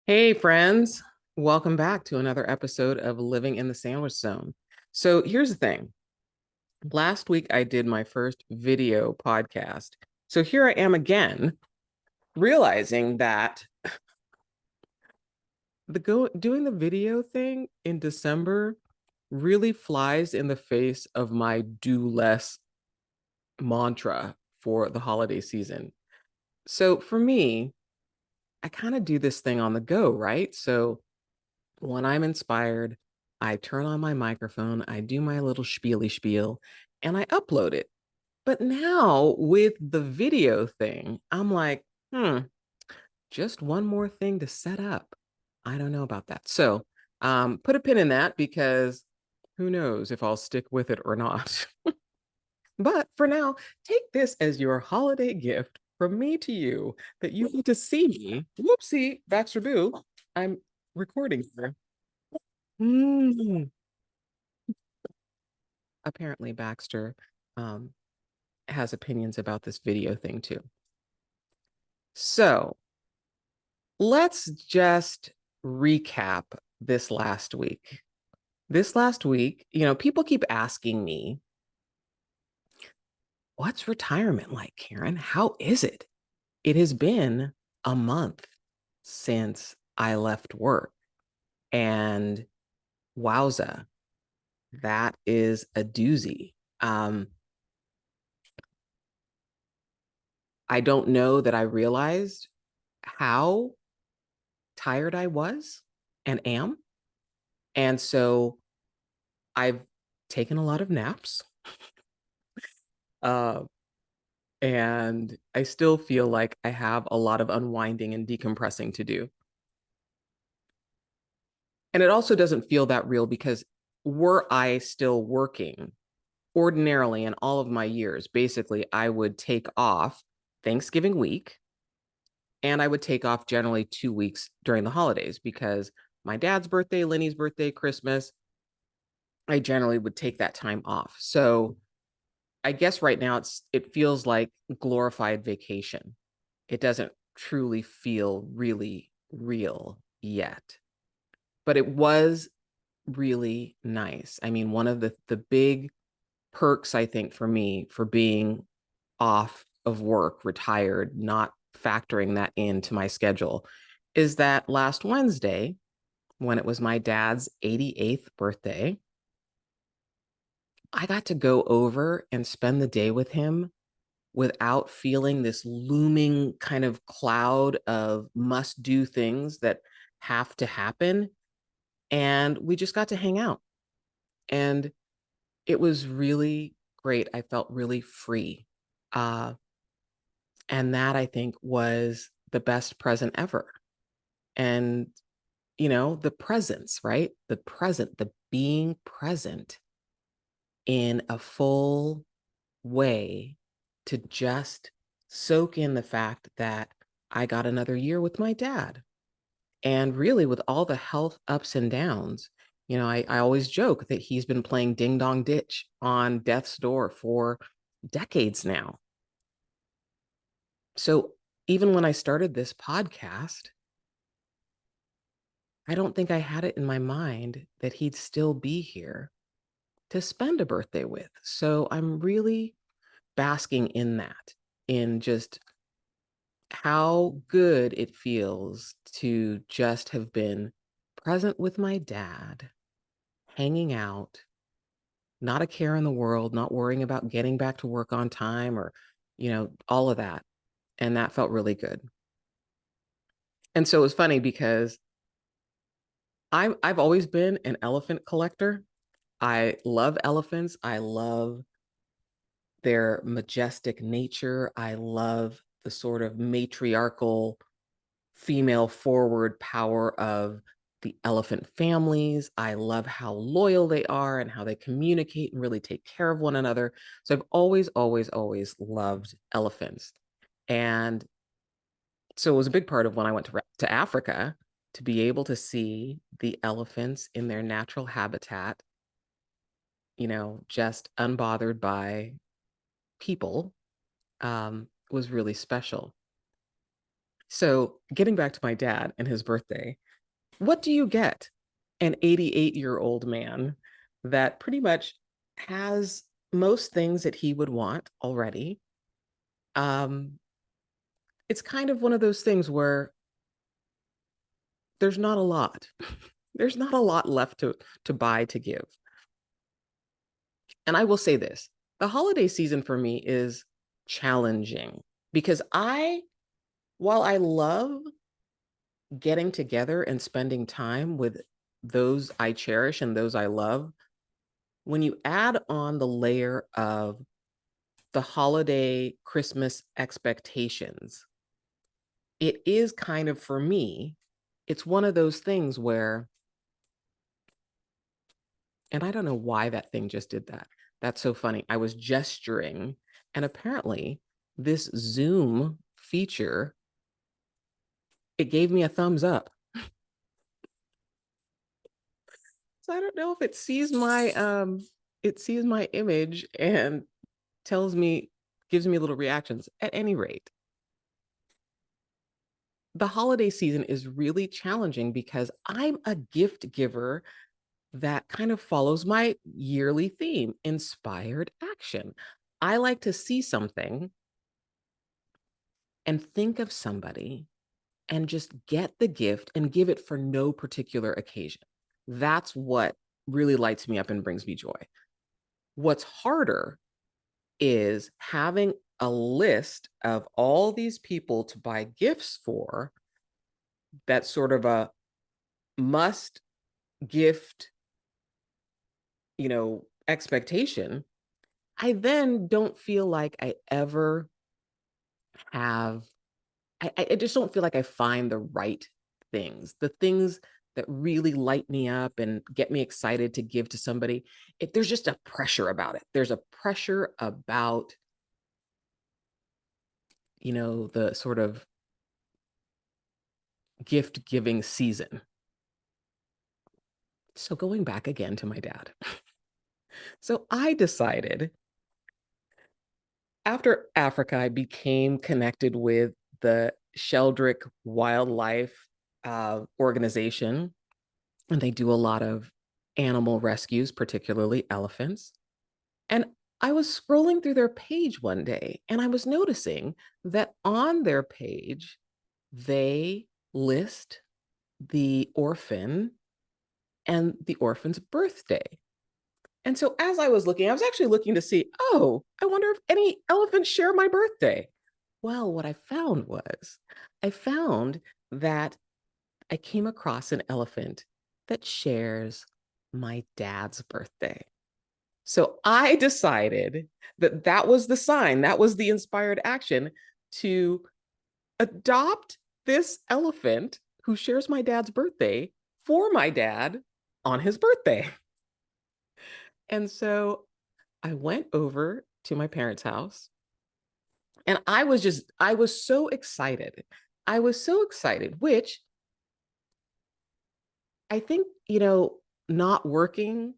Hey, friends. Welcome back to another episode of Living in the Sandwich Zone. So, here's the thing. Last week, I did my first video podcast. So, here I am again, realizing that doing the video thing in December really flies in the face of my do less mantra for the holiday season. So, for me, I kind of do this thing on the go, right? So, when I'm inspired, I turn on my microphone, I do my little spiely spiel, and I upload it. But now with the video thing, I'm like, just one more thing to set up. I don't know about that. So put a pin in that because who knows if I'll stick with it or not. But for now, take this as your holiday gift from me to you that you get to see me. Whoopsie, Baxter Boo. I'm recording here. Mm. Apparently Baxter um, has opinions about this video thing too. So let's just recap this last week. This last week, people keep asking me, what's retirement like, Karen? How is it? It has been a month since I left work. And wowza, that is a doozy. I don't know that I realized how tired I was and am. And so I've taken a lot of naps. Uh, and I still feel like I have a lot of unwinding and decompressing to do. And it also doesn't feel that real because were I still working ordinarily in all of my years, basically, I would take off Thanksgiving week and I would take off generally 2 weeks during the holidays because my dad's birthday, Lenny's birthday, Christmas, I generally would take that time off. So I guess right now it feels like glorified vacation. It doesn't truly feel really real yet. But it was really nice. I mean, one of the big perks I think for me for being off of work, retired, not factoring that into my schedule is that last Wednesday when it was my dad's 88th birthday, I got to go over and spend the day with him without feeling this looming kind of cloud of must do things that have to happen. And we just got to hang out. And it was really great. I felt really free. Uh, and that I think was the best present ever. And, the presence, right? The present, the being present in a full way to just soak in the fact that I got another year with my dad. And really, with all the health ups and downs, I always joke that he's been playing Ding Dong Ditch on death's door for decades now. So even when I started this podcast, I don't think I had it in my mind that he'd still be here to spend a birthday with. So I'm really basking in that, in just how good it feels to just have been present with my dad, hanging out, not a care in the world, not worrying about getting back to work on time or, all of that. And that felt really good. And so it was funny because I've always been an elephant collector. I love elephants. I love their majestic nature. I love the sort of matriarchal female forward power of the elephant families. I love how loyal they are and how they communicate and really take care of one another. So I've always, always, always loved elephants. And so it was a big part of when I went to Africa to be able to see the elephants in their natural habitat, just unbothered by people, was really special. So, getting back to my dad and his birthday, what do you get? An 88-year-old man that pretty much has most things that he would want already. Um, it's kind of one of those things where there's not a lot. There's not a lot left to buy to give. And I will say this, the holiday season for me is challenging because while I love getting together and spending time with those I cherish and those I love, when you add on the layer of the holiday Christmas expectations, it is kind of for me, it's one of those things where, and I don't know why that thing just did that. That's so funny. I was gesturing, and apparently, this Zoom feature, it gave me a thumbs up. So I don't know if it sees my image and tells me, gives me little reactions. At any rate, the holiday season is really challenging because I'm a gift giver that kind of follows my yearly theme, inspired action. I like to see something and think of somebody and just get the gift and give it for no particular occasion. That's what really lights me up and brings me joy. What's harder is having a list of all these people to buy gifts for, that's sort of a must gift, expectation. I then don't feel like I ever have, I just don't feel like I find the right the things that really light me up and get me excited to give to somebody. There's just a pressure about it. There's a pressure about, the sort of gift giving season. So going back again to my dad. So I decided after Africa, I became connected with the Sheldrick Wildlife Organization, and they do a lot of animal rescues, particularly elephants. And I was scrolling through their page one day, and I was noticing that on their page, they list the orphan and the orphan's birthday. And so as I was looking, I was actually looking to see, oh, I wonder if any elephants share my birthday. Well, what I found that I came across an elephant that shares my dad's birthday. So I decided that that was the sign, that was the inspired action to adopt this elephant who shares my dad's birthday for my dad on his birthday. And so I went over to my parents' house and I was so excited. I was so excited, which I think, not working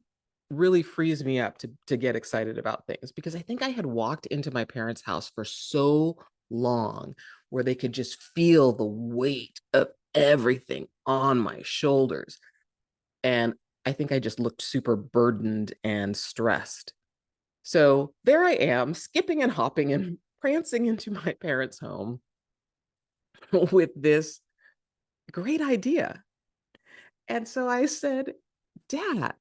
really frees me up to get excited about things because I think I had walked into my parents' house for so long where they could just feel the weight of everything on my shoulders. And I think I just looked super burdened and stressed. So there I am, skipping and hopping and prancing into my parents' home with this great idea. And so I said, Dad,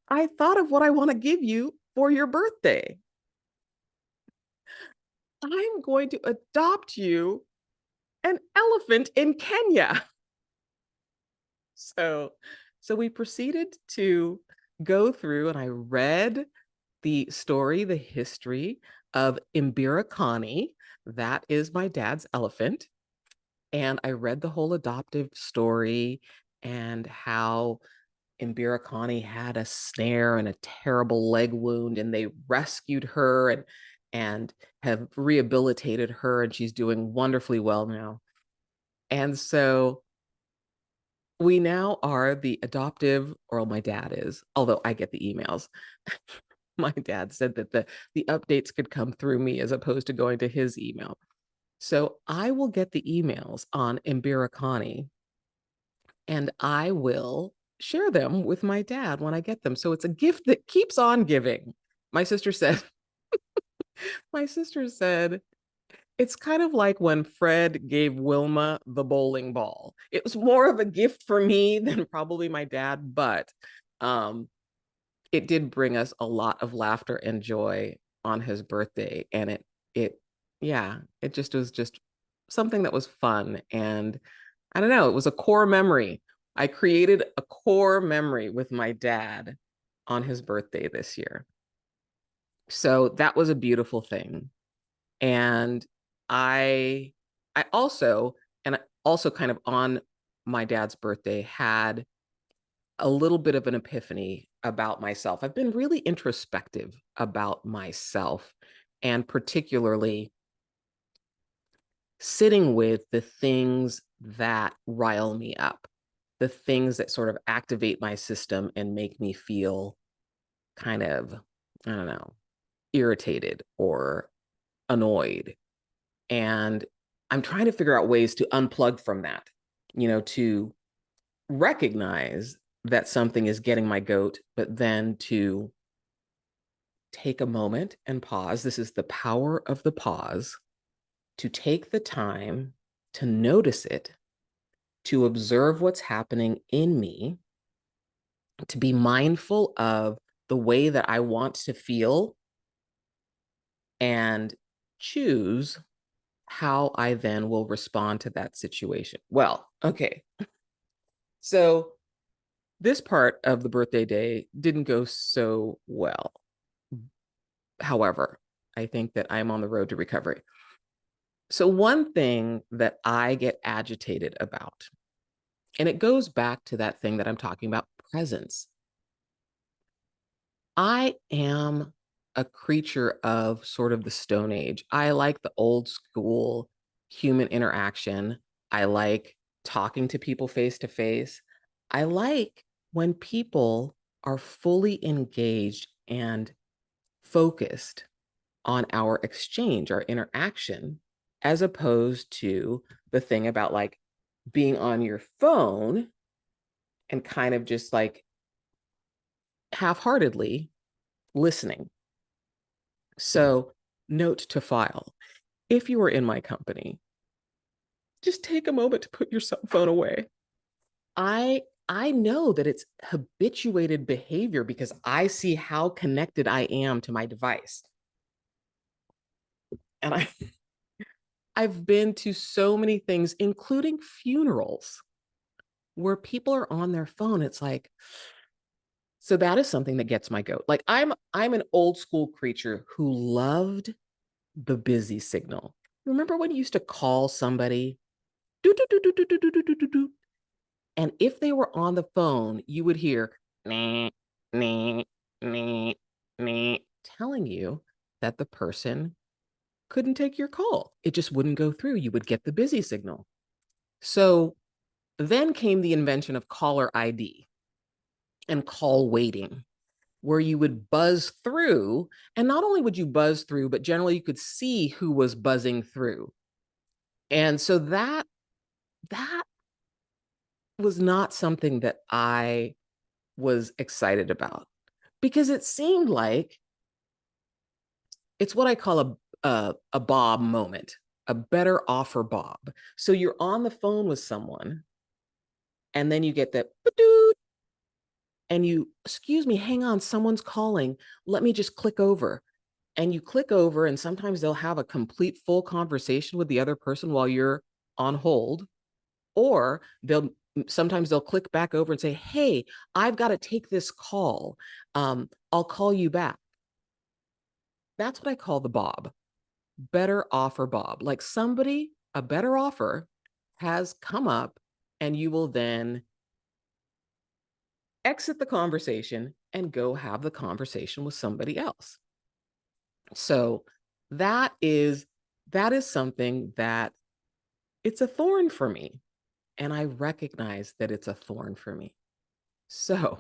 I thought of what I want to give you for your birthday. I'm going to adopt you an elephant in Kenya. So, so we proceeded to go through and I read the story, the history of Imbirikani. That is my dad's elephant. And I read the whole adoptive story and how Imbirikani had a snare and a terrible leg wound, and they rescued her and have rehabilitated her, and she's doing wonderfully well now. And so we now are the adoptive, or my dad is, although I get the emails. My dad said that the updates could come through me as opposed to going to his email. So I will get the emails on Imbirikani and I will share them with my dad when I get them. So it's a gift that keeps on giving. My sister said, my sister said, it's kind of like when Fred gave Wilma the bowling ball. It was more of a gift for me than probably my dad, but um, it did bring us a lot of laughter and joy on his birthday. And yeah, it just was just something that was fun. And I don't know, it was a core memory. I created a core memory with my dad on his birthday this year. So that was a beautiful thing. And I I also and I also kind of on my dad's birthday had a little bit of an epiphany about myself. I've been really introspective about myself and particularly sitting with the things that rile me up, the things that sort of activate my system and make me feel kind of, I don't know, irritated or annoyed. And I'm trying to figure out ways to unplug from that, to recognize that something is getting my goat, but then to take a moment and pause. This is the power of the pause, to take the time to notice it, to observe what's happening in me, to be mindful of the way that I want to feel, and choose how I then will respond to that situation. Well, okay. So this part of the birthday day didn't go so well. However, I think that I'm on the road to recovery. So, one thing that I get agitated about, and it goes back to that thing that I'm talking about, presence. I am a creature of sort of the Stone Age. I like the old school human interaction. I like talking to people face to face. I like when people are fully engaged and focused on our exchange, our interaction, as opposed to the thing about like being on your phone and kind of just like half heartedly listening. So, note to file, if you are in my company, just take a moment to put your cell phone away. I know that it's habituated behavior because I see how connected I am to my device. And I've been to so many things, including funerals, where people are on their phone. It's like, so that is something that gets my goat. Like I'm an old school creature who loved the busy signal. Remember when you used to call somebody, do, do, do, do, do, do, do, do, do, do, and if they were on the phone, you would hear nee, nee, nee, nee, telling you that the person couldn't take your call. It just wouldn't go through. You would get the busy signal. So then came the invention of caller ID and call waiting, where you would buzz through. And not only would you buzz through, but generally you could see who was buzzing through. And so that was not something that I was excited about because it seemed like it's what I call a Bob moment, a better offer Bob. So you're on the phone with someone and then you get that and you, excuse me, hang on, someone's calling. Let me just click over. And you click over, and sometimes they'll have a complete full conversation with the other person while you're on hold, or sometimes they'll click back over and say, hey, I've got to take this call. I'll call you back. That's what I call the Bob, better offer Bob. Like somebody, a better offer has come up, and you will then exit the conversation and go have the conversation with somebody else. So that is that is something that it's a thorn for me. And I recognize that it's a thorn for me. So,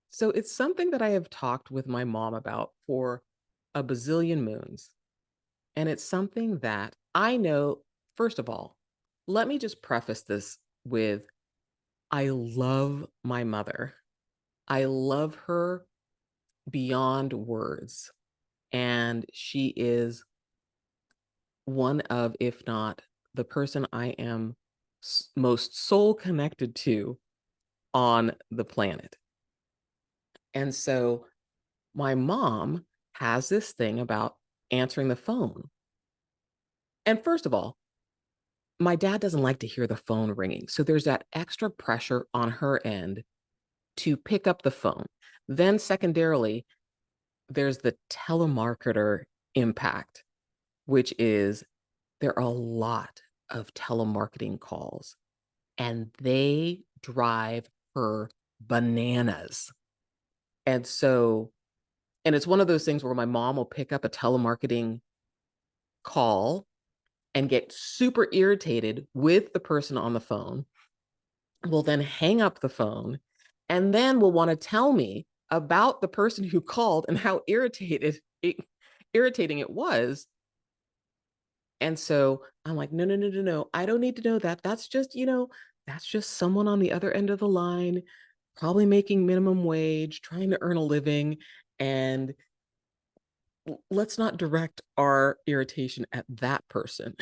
so it's something that I have talked with my mom about for a bazillion moons. And it's something that I know, first of all, let me just preface this with I love my mother. I love her beyond words. And she is one of, if not the person I am most soul connected to on the planet. And so my mom has this thing about answering the phone. And first of all, my dad doesn't like to hear the phone ringing. So there's that extra pressure on her end to pick up the phone. Then, secondarily, there's the telemarketer impact, which is there are a lot of telemarketing calls and they drive her bananas. And so, and it's one of those things where my mom will pick up a telemarketing call and get super irritated with the person on the phone, will then hang up the phone, and then will want to tell me about the person who called and how irritating it was. And so I'm like, no, no, no, no, no. I don't need to know that. That's just, that's just someone on the other end of the line, probably making minimum wage, trying to earn a living. And let's not direct our irritation at that person.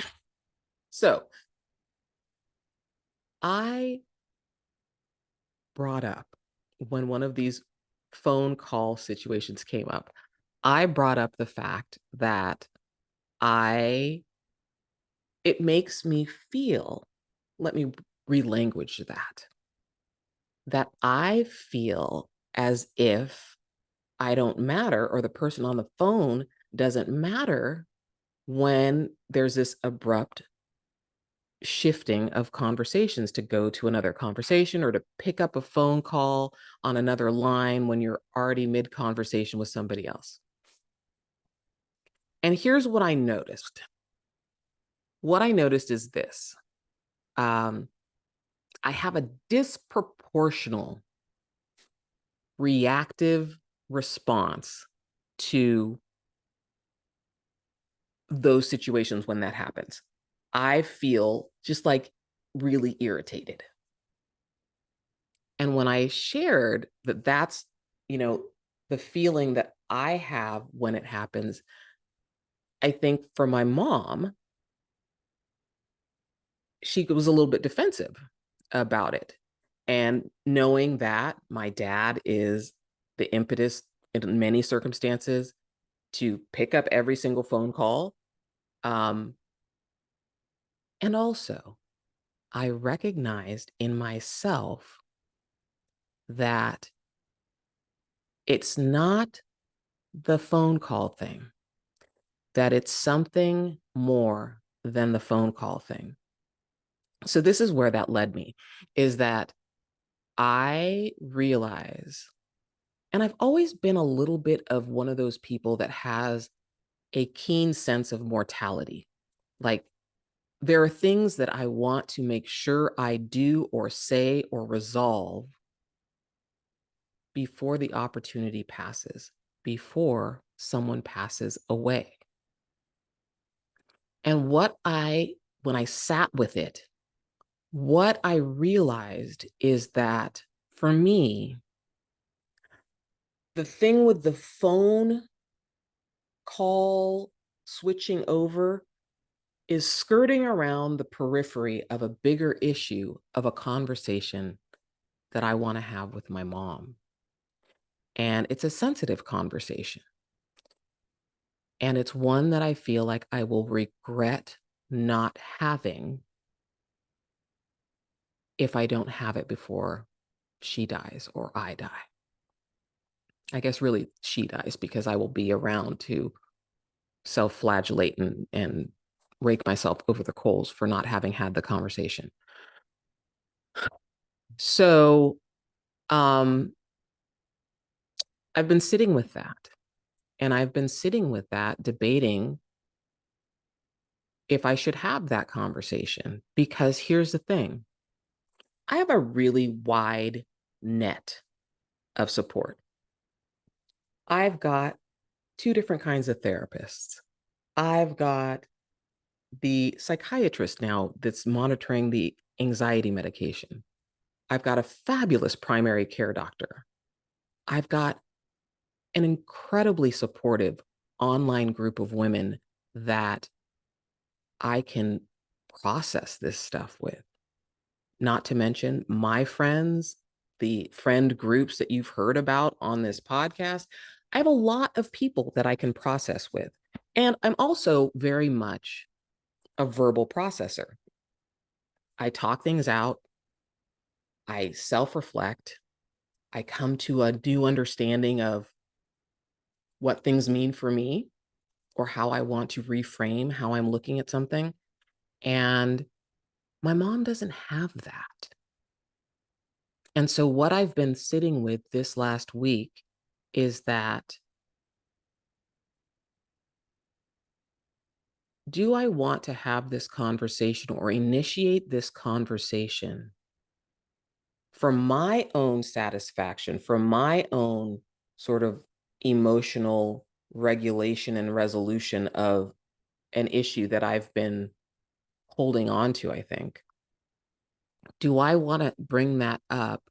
So I brought up when one of these phone call situations came up, I brought up the fact that I, it makes me feel, let me relanguage that I feel as if I don't matter or the person on the phone doesn't matter when there's this abrupt shifting of conversations to go to another conversation or to pick up a phone call on another line when you're already mid conversation with somebody else. And here's what I noticed. What I noticed is this. I have a disproportional reactive response to those situations when that happens. I feel just like really irritated. And when I shared that that's, the feeling that I have when it happens, I think for my mom, she was a little bit defensive about it. And knowing that my dad is the impetus in many circumstances to pick up every single phone call. Um, and also, I recognized in myself that it's not the phone call thing, that it's something more than the phone call thing. So this is where that led me, is that I realize, and I've always been a little bit of one of those people that has a keen sense of mortality. Like there are things that I want to make sure I do or say or resolve before the opportunity passes, before someone passes away. And when I sat with it, what I realized is that for me, the thing with the phone call switching over is skirting around the periphery of a bigger issue of a conversation that I want to have with my mom. And it's a sensitive conversation. And it's one that I feel like I will regret not having if I don't have it before she dies or I die. I guess really she dies because I will be around to self-flagellate and rake myself over the coals for not having had the conversation. So um, I've been sitting with that. And I've been sitting with that, debating if I should have that conversation. Because here's the thing, I have a really wide net of support. I've got two different kinds of therapists. I've got the psychiatrist now that's monitoring the anxiety medication. I've got a fabulous primary care doctor. I've got an incredibly supportive online group of women that I can process this stuff with. Not to mention my friends, the friend groups that you've heard about on this podcast. I have a lot of people that I can process with. And I'm also very much a verbal processor. I talk things out, I self reflect, I come to a new understanding of what things mean for me or how I want to reframe how I'm looking at something. And my mom doesn't have that. And so, what I've been sitting with this last week is that, do I want to have this conversation or initiate this conversation for my own satisfaction, for my own sort of emotional regulation and resolution of an issue that I've been holding on to, I think? Do I want to bring that up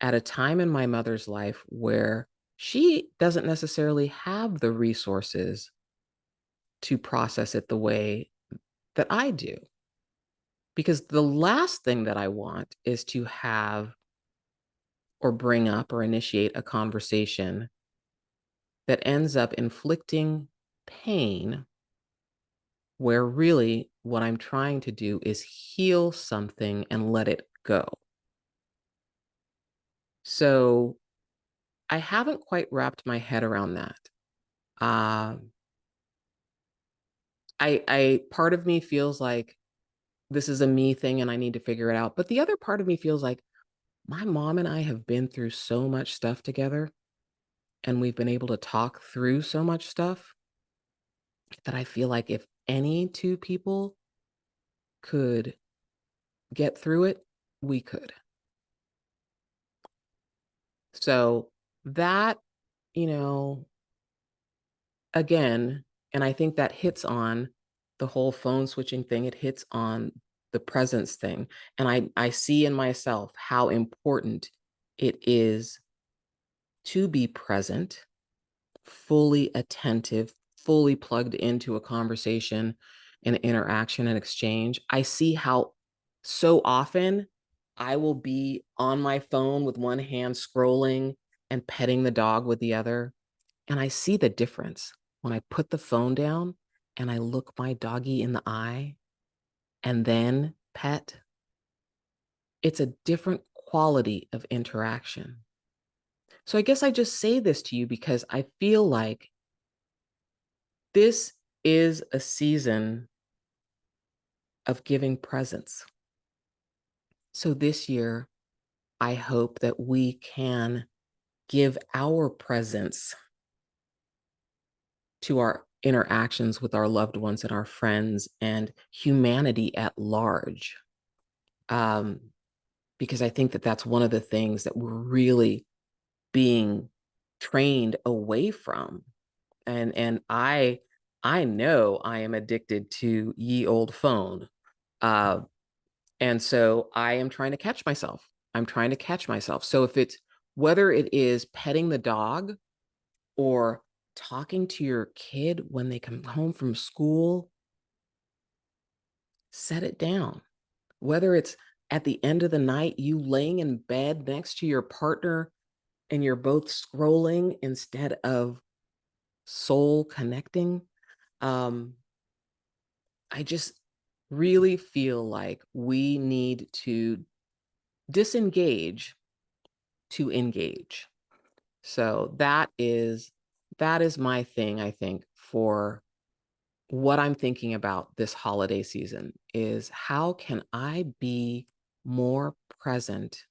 at a time in my mother's life where she doesn't necessarily have the resources to process it the way that I do? Because the last thing that I want is to have or bring up or initiate a conversation that ends up inflicting pain, where really what I'm trying to do is heal something and let it go. So I haven't quite wrapped my head around that. Um, I part of me feels like this is a me thing and I need to figure it out. But the other part of me feels like my mom and I have been through so much stuff together and we've been able to talk through so much stuff that I feel like if any two people could get through it, we could. So that, you know, again, and I think that hits on the whole phone switching thing. It hits on the presence thing. And I see in myself how important it is to be present, fully attentive, fully plugged into a conversation and interaction and exchange. I see how so often I will be on my phone with one hand scrolling and petting the dog with the other. And I see the difference when I put the phone down and I look my doggy in the eye and then pet. It's a different quality of interaction. So I guess I just say this to you because I feel like this is a season of giving presents. So this year, I hope that we can give our presence to our interactions with our loved ones and our friends and humanity at large. Um, because I think that that's one of the things that we're really being trained away from. And I know I am addicted to ye old phone. Uh, and so I am trying to catch myself. I'm trying to catch myself. So if it's whether it is petting the dog or talking to your kid when they come home from school, set it down. Whether it's at the end of the night, you laying in bed next to your partner and you're both scrolling instead of soul connecting. Um, I just really feel like we need to disengage to engage. So that is my thing, I think, for what I'm thinking about this holiday season is how can I be more present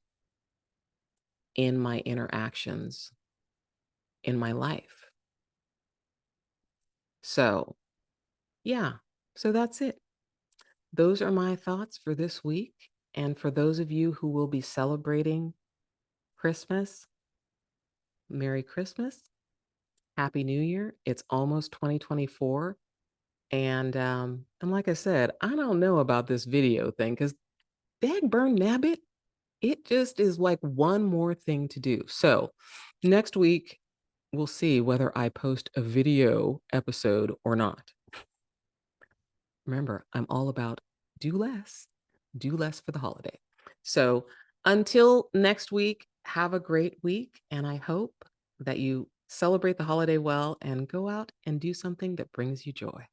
in my interactions in my life? So, yeah. So that's it. Those are my thoughts for this week. And for those of you who will be celebrating Christmas, Merry Christmas, Happy New Year. It's almost 2024. And like I said, I don't know about this video thing because dag burn nabbit, it just is like one more thing to do. So next week, we'll see whether I post a video episode or not. Remember, I'm all about do less for the holiday. So until next week, have a great week. And I hope that you celebrate the holiday well and go out and do something that brings you joy.